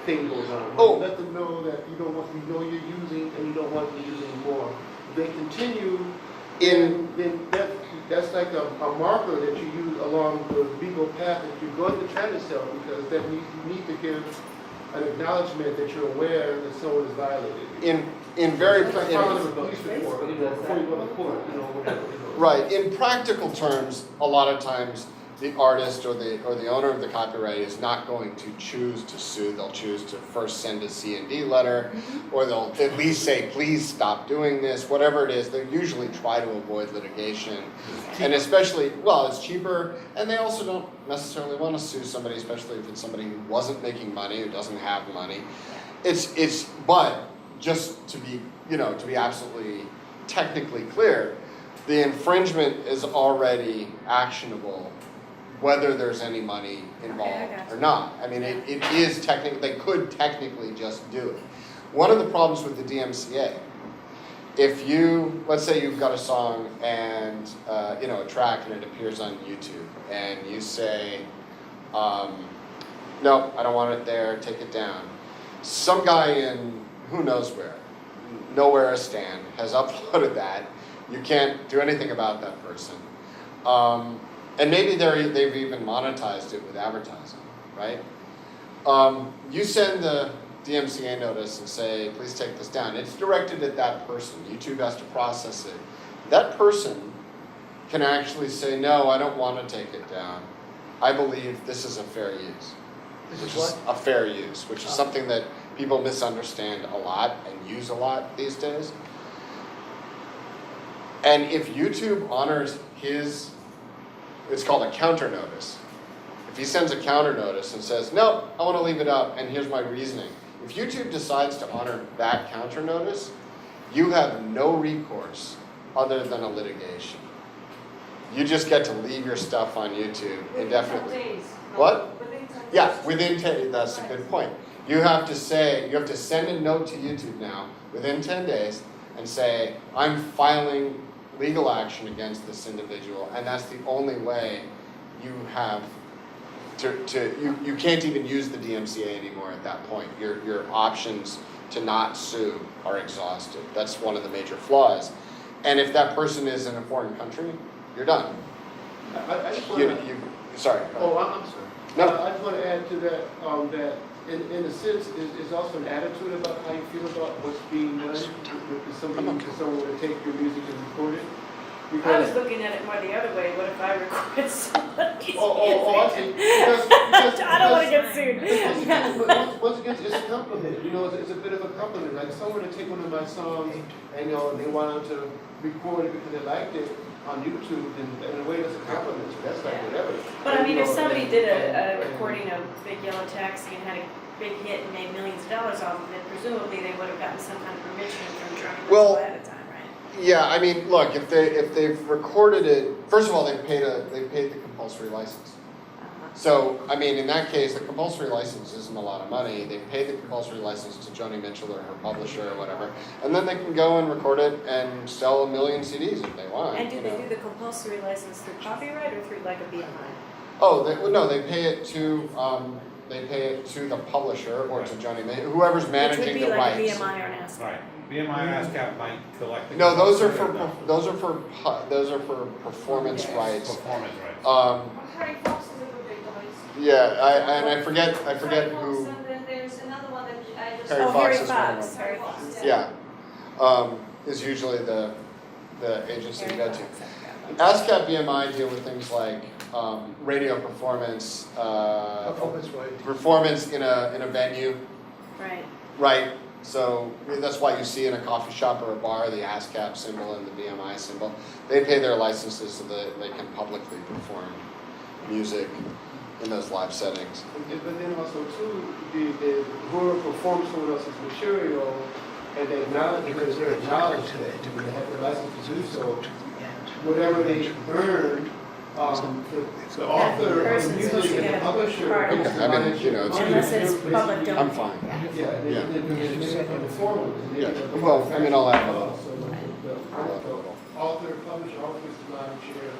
thing goes on. Oh. Let them know that you don't want, you're using and you don't want to use anymore. If they continue, then that's like a marker that you use along the legal path that you're going to try to sell, because that means you need to give an acknowledgement that you're aware that someone is violated. In very It's like filing a police report, before you go to court, whatever. Right. In practical terms, a lot of times the artist or the owner of the copyright is not going to choose to sue. They'll choose to first send a C&D letter, or they'll at least say, please stop doing this, whatever it is. They usually try to avoid litigation. And especially, well, it's cheaper, and they also don't necessarily want to sue somebody, especially if it's somebody who wasn't making money, who doesn't have money. But just to be absolutely technically clear, the infringement is already actionable whether there's any money involved or not. I mean, it is technically, they could technically just do it. One of the problems with the DMCA if you, let's say you've got a song and, a track and it appears on YouTube and you say, no, I don't want it there, take it down. Some guy in who knows where, Nowhereistan has uploaded that. You can't do anything about that person. And maybe they've even monetized it with advertising, right? You send the DMCA notice and say, please take this down. It's directed at that person. YouTube has to process it. That person can actually say, no, I don't want to take it down. I believe this is a fair use. Which is a fair use, which is something that people misunderstand a lot and use a lot these days. And if YouTube honors his, it's called a counter notice. If he sends a counter notice and says, no, I want to leave it up, and here's my reasoning. If YouTube decides to honor that counter notice, you have no recourse other than a litigation. You just get to leave your stuff on YouTube indefinitely. Within 10 days. What? Within 10 days. Yeah, within 10 days, that's a good point. You have to send a note to YouTube now within 10 days and say, I'm filing legal action against this individual, and that's the only way you have you can't even use the DMCA anymore at that point. Your options to not sue are exhausted. That's one of the major flaws. And if that person is in a foreign country, you're done. I just want to. Sorry. Oh, I'm sorry. No. I just want to add to that that in a sense is also an attitude about how you feel about what's being done. If someone to take your music and record it. I was looking at it more the other way. What if I recorded somebody's I see. I don't want to get sued. Once again, it's a compliment. It's a bit of a compliment. Like someone to take one of my songs and they wanted to record it because they liked it on YouTube, and in a way, that's a compliment. That's like whatever. But I mean, if somebody did a recording of Big Yellow Taxi and had a big hit and made millions of dollars off of it, presumably they would have gotten some kind of permission from Johnny ahead of time, right? Yeah, I mean, look, if they've recorded it, first of all, they paid the compulsory license. So, I mean, in that case, the compulsory license isn't a lot of money. They pay the compulsory license to Joni Mitchell or her publisher or whatever, and then they can go and record it and sell 1 million CDs if they want. And do they do the compulsory license through copyright or through like a BMI? Oh, no, they pay it to the publisher or to Joni Mitchell, whoever's managing the rights. Which would be like a BMI or an ASCAP. Right. BMI ASCAP might collect the. No, those are for performance rights. Performance rights. Harry Fox is a good big voice. Yeah, I forget who. And then there's another one that I just. Harry Fox is one of them. Harry Fox. Yeah, is usually the agency you go to. ASCAP BMI deal with things like radio performance, performance in a venue. Right. Right. So that's why you see in a coffee shop or a bar the ASCAP symbol and the BMI symbol. They pay their licenses so that they can publicly perform music in those live settings. But then also too, whoever performs someone else's material and they acknowledge that they have the license to do so, whatever they earn, the author of the music and the publisher. Okay. I mean, Unless it's public domain. I'm fine. Yeah, they make a performance. Yeah. Well, I mean, I'll add a little. The author, publisher, always allowed to share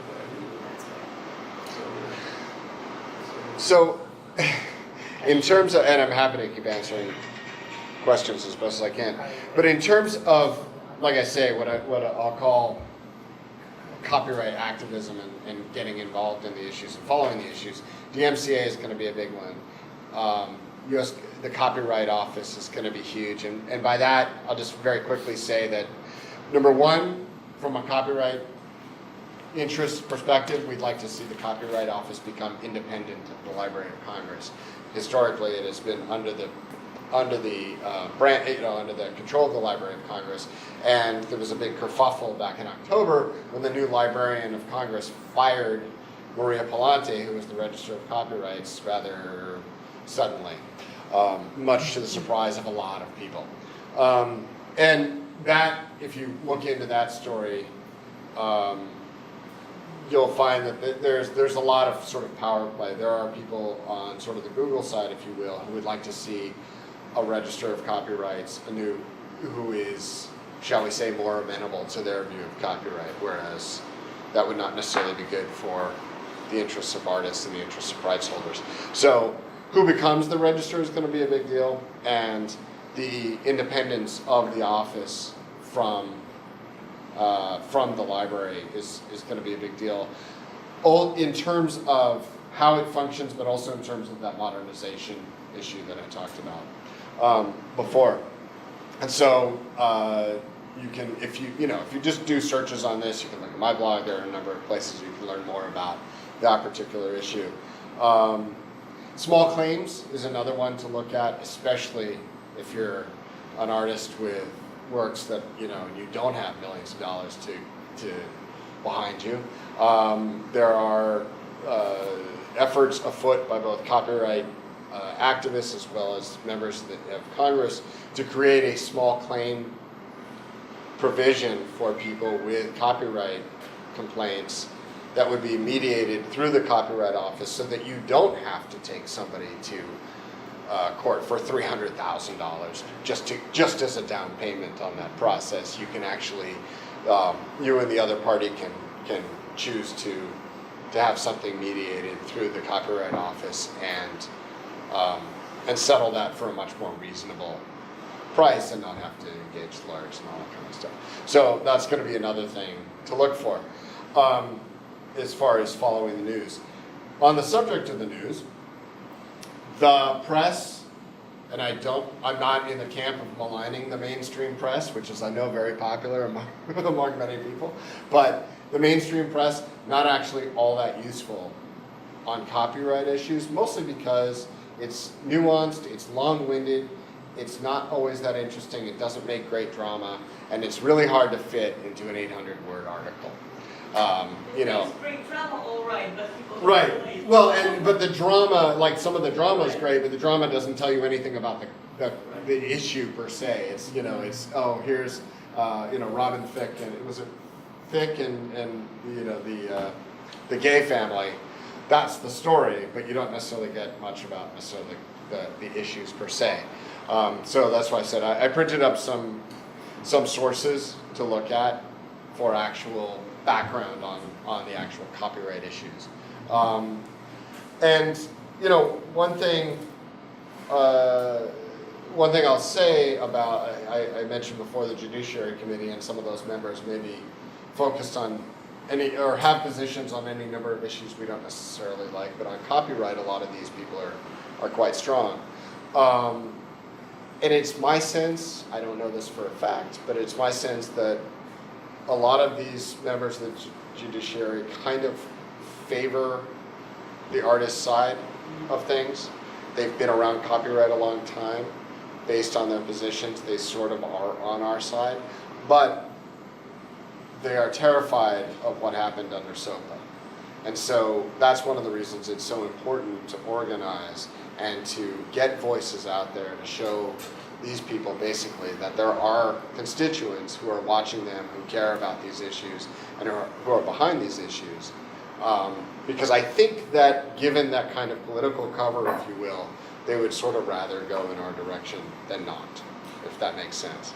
that. So, in terms of, and I'm happy to keep answering questions as best as I can, but in terms of, like I say, what I'll call copyright activism and getting involved in the issues and following the issues, DMCA is going to be a big one. The Copyright Office is going to be huge, and by that, I'll just very quickly say that, number one, from a copyright interest perspective, we'd like to see the Copyright Office become independent of the Library of Congress. Historically, it has been under the control of the Library of Congress, and there was a big kerfuffle back in October when the new Librarian of Congress fired Maria Palante, who was the Register of Copyrights, rather suddenly, much to the surprise of a lot of people. And that, if you look into that story, you'll find that there's a lot of sort of power play. There are people on sort of the Google side, if you will, who would like to see a Register of Copyrights, who is shall we say, more amenable to their view of copyright, whereas that would not necessarily be good for the interests of artists and the interests of rights holders. So who becomes the registrar is going to be a big deal, and the independence of the office from the library is going to be a big deal, all in terms of how it functions, but also in terms of that modernization issue that I talked about before. And so you can, if you just do searches on this, you can look at my blog. There are a number of places you can learn more about that particular issue. Small claims is another one to look at, especially if you're an artist with works that you don't have millions of dollars to behind you. There are efforts afoot by both copyright activists as well as members of Congress to create a small claim provision for people with copyright complaints that would be mediated through the Copyright Office, so that you don't have to take somebody to court for $300,000 just as a down payment on that process. You can actually, you and the other party can choose to have something mediated through the Copyright Office and settle that for a much more reasonable price and not have to engage lawyers and all that kind of stuff. So that's going to be another thing to look for as far as following the news. On the subject of the news, the press, and I'm not in the camp of maligning the mainstream press, which is, I know, very popular among many people, but the mainstream press, not actually all that useful on copyright issues, mostly because it's nuanced, it's long-winded, it's not always that interesting, it doesn't make great drama, and it's really hard to fit into an 800-word article. It's great drama, all right, but people don't Right. relate. Well, but the drama, like some of the drama is great, but the drama doesn't tell you anything about the issue per se. It's here's Robin Thicke, and it was a Thicke and the gay family. That's the story, but you don't necessarily get much about necessarily the issues per se. So that's why I said I printed up some sources to look at for actual background on the actual copyright issues. And one thing I'll say about, I mentioned before, the Judiciary Committee, and some of those members may be focused on any, or have positions on any number of issues we don't necessarily like, but on copyright, a lot of these people are quite strong. And it's my sense, I don't know this for a fact, but it's my sense that a lot of these members of the judiciary kind of favor the artist side of things. They've been around copyright a long time. Based on their positions, they sort of are on our side. But they are terrified of what happened under SOPA. And so that's one of the reasons it's so important to organize and to get voices out there to show these people basically that there are constituents who are watching them, who care about these issues, and who are behind these issues. Because I think that given that kind of political cover, if you will, they would sort of rather go in our direction than not, if that makes sense.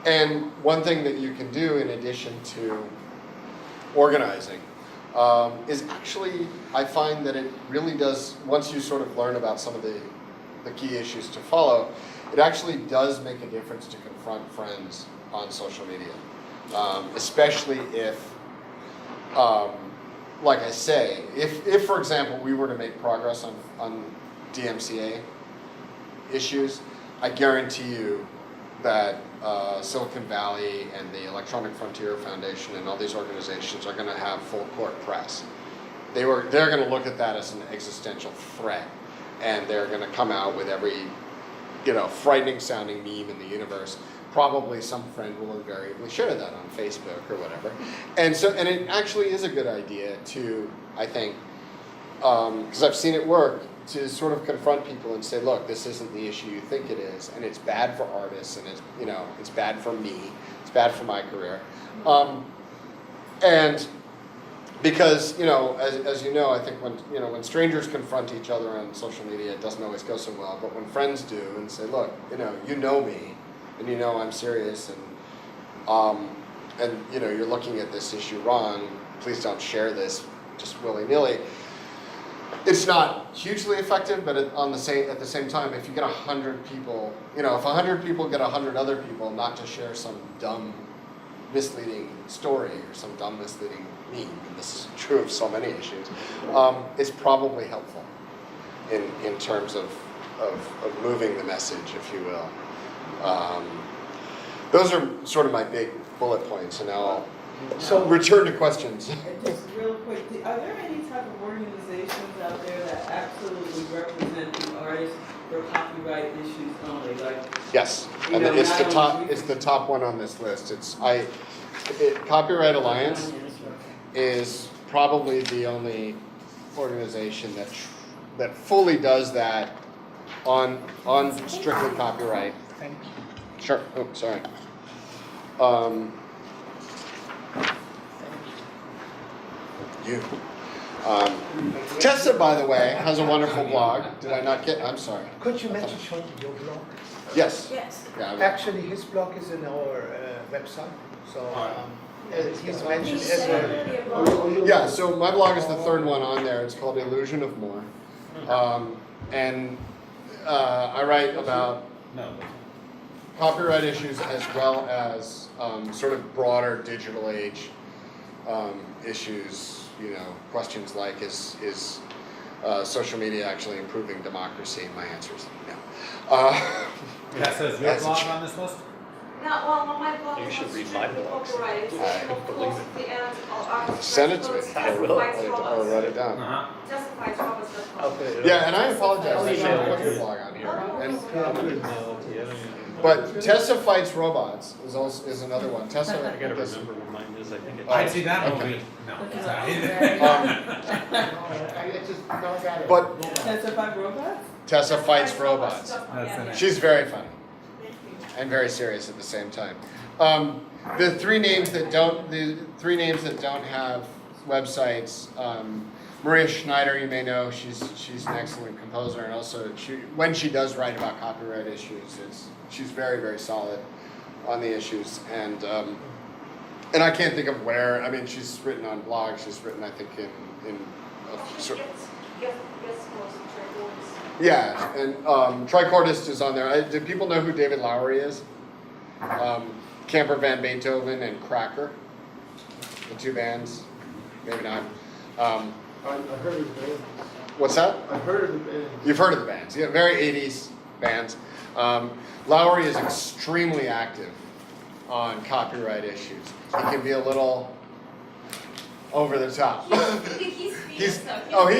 And one thing that you can do in addition to organizing is actually, I find that it really does, once you sort of learn about some of the key issues to follow, it actually does make a difference to confront friends on social media. Especially if, like I say, if for example we were to make progress on DMCA issues, I guarantee you that Silicon Valley and the Electronic Frontier Foundation and all these organizations are going to have full court press. They're going to look at that as an existential threat, and they're going to come out with every frightening sounding meme in the universe. Probably some friend will invariably share that on Facebook or whatever. And it actually is a good idea to, I think, because I've seen it work, to sort of confront people and say, look, this isn't the issue you think it is, and it's bad for artists, and it's bad for me, it's bad for my career. And because, as you know, I think when strangers confront each other on social media, it doesn't always go so well, but when friends do and say, look, you know me, and you know I'm serious, and you know you're looking at this issue wrong, please don't share this just willy-nilly. It's not hugely effective, but at the same time, if you get 100 people, you know, if 100 people get 100 other people not to share some dumb, misleading story or some dumb, misleading meme, and this is true of so many issues, it's probably helpful in terms of moving the message, if you will. Those are sort of my big bullet points, and now I'll return to questions. And just real quick, are there any type of organizations out there that absolutely represent the artists for copyright issues only? Like, Yes, you and know, it's not the top. only- It's the top one on this list. Copyright Alliance is probably the only organization that fully does that on strictly copyright. Thank you. Sure. Oh, sorry. You. Tessa, by the way, has a wonderful blog. Did I not get? I'm sorry. Could you mention shortly your blog? Yes. Yes. Yeah. Actually, his blog is in our website, so he's mentioned He's as well. definitely a blog. Yeah, so my blog is the third one on there. It's called Illusion of More. And I write about copyright issues as well as sort of broader digital age issues, you know, questions like is social media actually improving democracy? My answer is no. That says your blog on this list? No, well, on my blog. You should read my blogs. Copyright, of course, the end of Send it to me. I will. I'll write it down. Uh-huh. Justifies Roberts.com. Yeah, and I apologize. I I'll shouldn't email put it your to blog on here. And, Yeah. but Tessa Fights Robots is another one. Tessa, I gotta remember what mine is. I think it's. I see that Okay. movie. No. Okay. Sorry. I just don't got it. But Testify robots? Tessa Fights Robots. That's the name. She's very funny and very serious at the same time. The three names that don't have websites. Maria Schneider, you may know, she's an excellent composer, and also when she does write about copyright issues, she's very, very solid on the issues. And I can't think of where. I mean, she's written on blogs. She's written, I think, in yeah, and Tricordist is on there. Do people know who David Lowery is? Camper Van Beethoven and Cracker, the two bands. Maybe not. I heard of the band. What's that? I heard of the band. You've heard of the bands, yeah, very 80s bands. Lowery is extremely active on copyright issues. He can be a little over the top. He's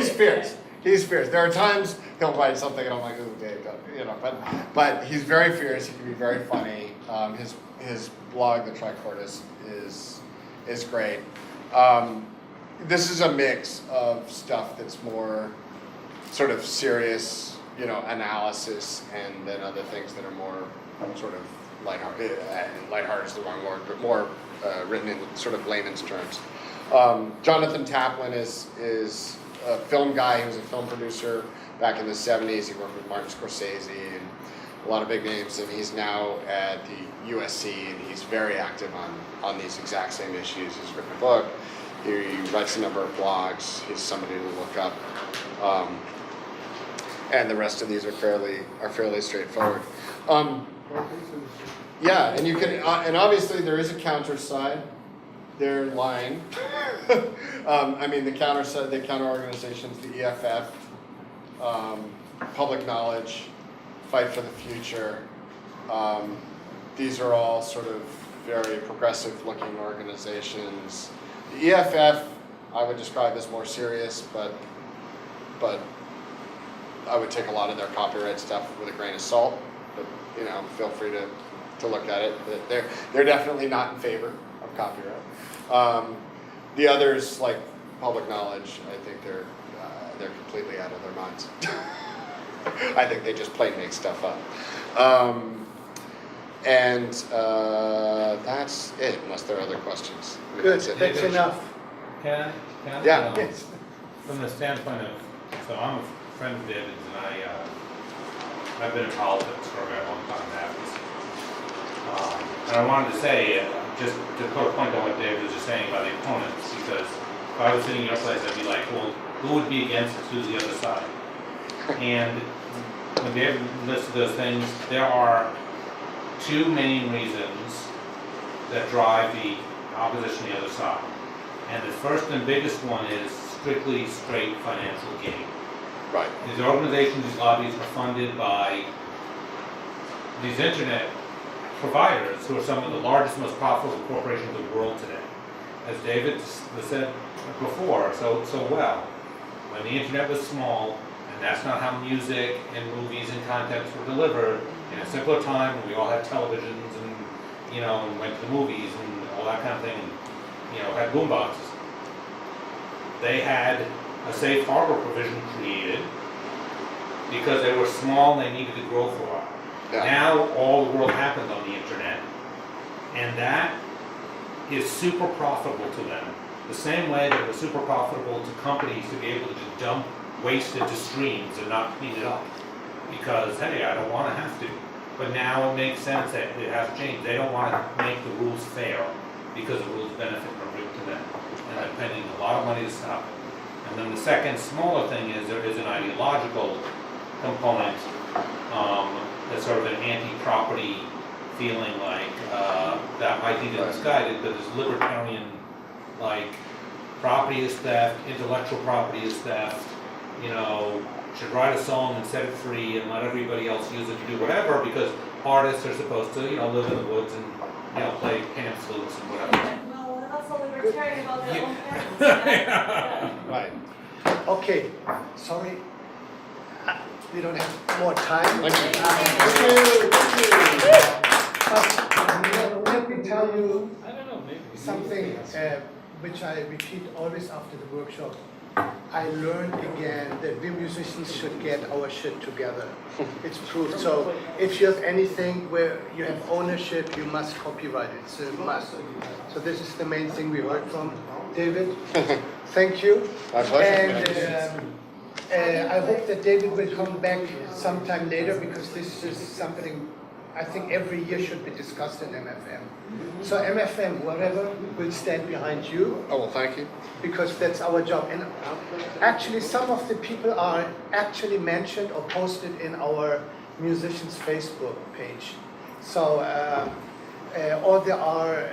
fierce. He's fierce. There are times he'll write something and I'm like, ooh, Dave, you know. But he's very fierce. He can be very funny. His blog, The Tricordist, is great. This is a mix of stuff that's more sort of serious, you know, analysis, and then other things that are more sort of lighthearted. Lighthearted is the wrong word, but more written in sort of layman's terms. Jonathan Taplin is a film guy. He was a film producer back in the 70s. He worked with Martin Scorsese and a lot of big names, and he's now at the USC, and he's very active on these exact same issues. He's written a book. He writes a number of blogs. He's somebody to look up, and the rest of these are fairly straightforward. Yeah, and you can, and obviously there is a counter side. They're lying. I mean, the counter organizations, the EFF, Public Knowledge, Fight for the Future. These are all sort of very progressive-looking organizations. The EFF, I would describe as more serious, but I would take a lot of their copyright stuff with a grain of salt. But you know, feel free to look at it. But they're definitely not in favor of copyright. The others, like Public Knowledge, I think they're completely out of their minds. I think they just plain make stuff up. And that's it, unless there are other questions. I mean, Good, that's it. that's enough. Can I? Yeah. Yes. From the standpoint of, so I'm a friend of David's, and I've been in politics for a very long time now. And I wanted to say, just to put a point on what David was just saying about the opponents, because if I was sitting in your place, I'd be like, well, who would be against us? Who's the other side? And when David listed those things, there are two main reasons that drive the opposition to the other side. And the first and biggest one is strictly straight financial gain. Right. These organizations, these lobbies are funded by these internet providers who are some of the largest, most profitable corporations in the world today. As David said before so well, when the internet was small, and that's not how music and movies and contents were delivered, in a simpler time when we all had televisions and, and went to the movies and all that kind of thing, and, had boom boxes. They had a safe harbor provision created because they were small and they needed to grow for a while. Yeah. Now all the world happens on the internet, and that is super profitable to them. The same way that it was super profitable to companies to be able to just dump waste into streams and not clean it up. Because, hey, I don't want to have to. But now it makes sense that it has changed. They don't want to make the rules fair because the rules benefit from it to them. And they're spending a lot of money to stop it. And then the second smaller thing is there is an ideological component that's sort of an anti-property feeling like that might be misguided, but this libertarian, like, property is theft, intellectual property is theft, should write a song and set it free and let everybody else use it to do whatever, because artists are supposed to, live in the woods and, play pan flutes and whatever. Well, they're also libertarian about their own parents. Yeah. Right. Okay, sorry, we don't have more time. Thank Let me tell you I don't know, maybe. something which I repeat always after the workshop. I learned again that we musicians should get our shit together. It's proved. So if you have anything where you have ownership, you must copyright it. It's a must. So this is the main thing we heard from David. Thank you. My pleasure. And I hope that David will come back sometime later, because this is something I think every year should be discussed in MFM. So MFM, whatever, will stand behind you, Oh, well, thank you. because that's our job. And actually, some of the people are actually mentioned or posted in our musicians' Facebook page. So, or they are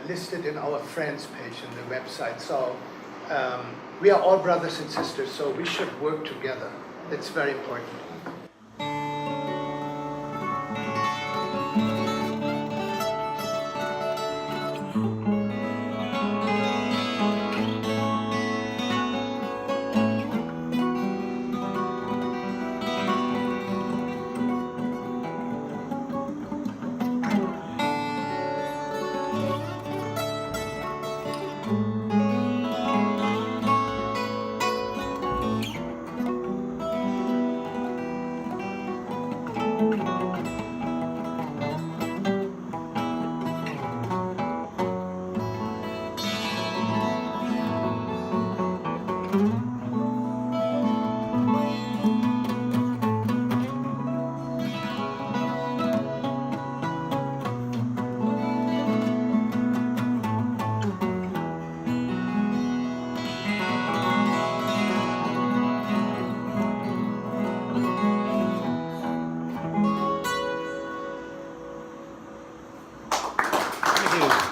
listed in our friends page on the website. So, we are all brothers and sisters, so we should work together. That's very important. Thank you.